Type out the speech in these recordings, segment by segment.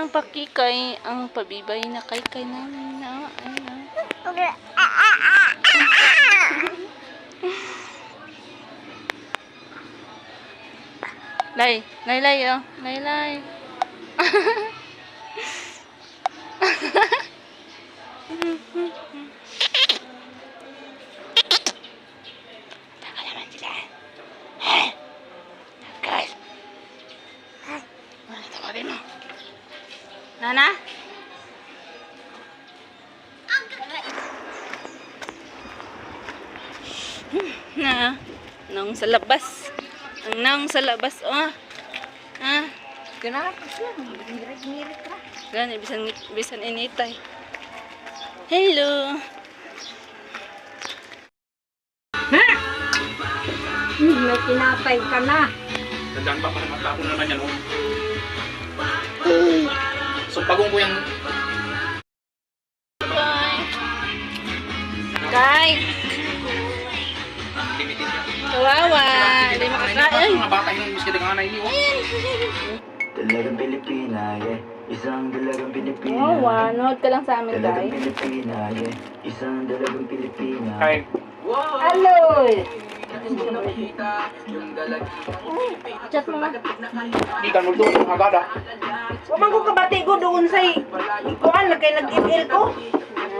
ang pakikay, ang pabibay na kay namin na. Lay, oh. Lay. Taka naman sila. Guys. Ano tawagin mo? Nana? Nang sa labas. Nang sa labas, oh. Kenapa sih? Mirip-mirip lah. Gani, bisan initay. Hello. May tinapay ka na. Tandaan pa, parang matapon naman yan, oh. So, pagong ko yung... Bye. Kay. Limited yan. Kawawa. Hindi makakain. Mga bata yung miski ng anay niyo. Dalagang Pilipina, yeah. Isang dalagang Pilipina. Kawawa. Nood ka lang sa amin, Dalagang Kay. Pilipina, yeah. Isang dalagang Pilipina. Kay, Halo. Chat mo nga. di ka multo ng agada. Umang ko kabati ko doon sa ikuan na kay nag-email ko.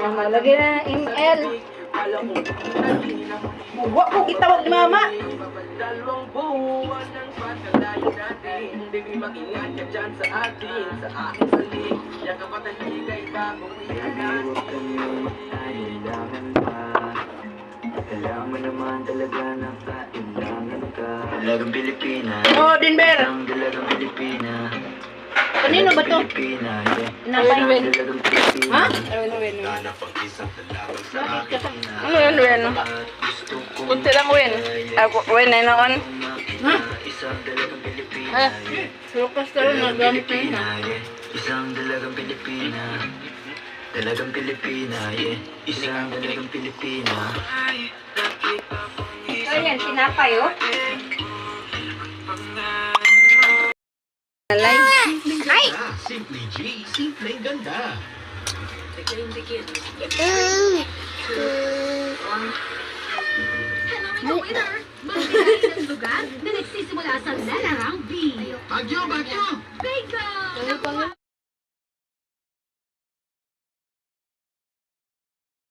Malagay na email. Wa ko gitawag ni mama. Huwag kami kailangan pa. Kailangan mo naman talaga ng kailangan ka. Dalagang Pilipina. Oh, Denver. Isang dalagang Pilipina. Kanino ba to? Pilipina, yeah. Erwin. Dalagang Pilipina. Ha? Erwin. Bakit? Ano yun, Wen? Gusto ko Kunti lang, Wen. Ako, Wen, ay naon. makita isang dalagang Pilipina. Sukas ka rin, nagamit na yun. Isang dalagang Pilipina. Dalagang Pilipina, yeah. Isang dalagang Pilipina. Ayan, tinapay oh. Alay. Ay! Simply G, simple ganda. Hello, winner! Magkakaroon ng lugar na nagsisimula sa lelarang B. Bagyo! Big